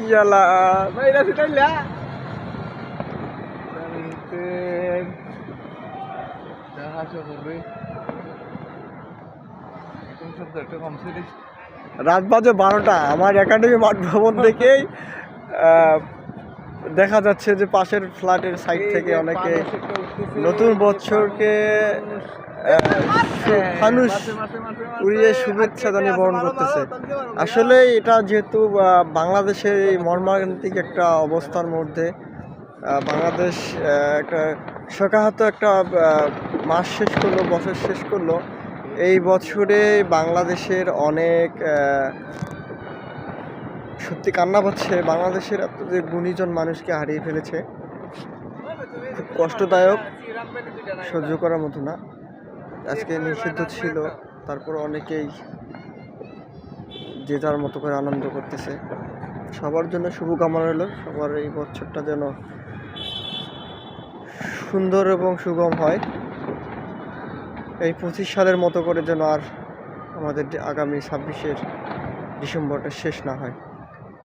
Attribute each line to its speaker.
Speaker 1: ইয়ালা
Speaker 2: বাইরা সিটাইলা
Speaker 1: রাত বাজে 12টা। আমার একাডেমি মাঠ ভবন থেকেই দেখা যাচ্ছে যে পাশের ফ্ল্যাটের সাইড থেকে অনেকে নতুন বছরকে ফানুস উড়িয়ে শুভেচ্ছা জানিয়ে বরণ করতেছে। আসলে এটা যেহেতু বাংলাদেশের এই মর্মান্তিক একটা অবস্থার মধ্যে বাংলাদেশ একটা শোকাহত একটা মাস শেষ করলো, বছর শেষ করলো। এই বছরে বাংলাদেশের অনেক সত্যি কান্না পাচ্ছে। বাংলাদেশের এত যে গুণীজন মানুষকে হারিয়ে ফেলেছে, খুব কষ্টদায়ক, সহ্য করার মতো না। আজকে নিষিদ্ধ ছিল, তারপর অনেকেই যে যার মতো করে আনন্দ করতেছে। সবার জন্য শুভকামনা রইল, সবার এই বছরটা যেন সুন্দর এবং সুগম হয়। এই 25 সালের মতো করে যেন আর আমাদের আগামী 26শে ডিসেম্বরটা শেষ না হয়।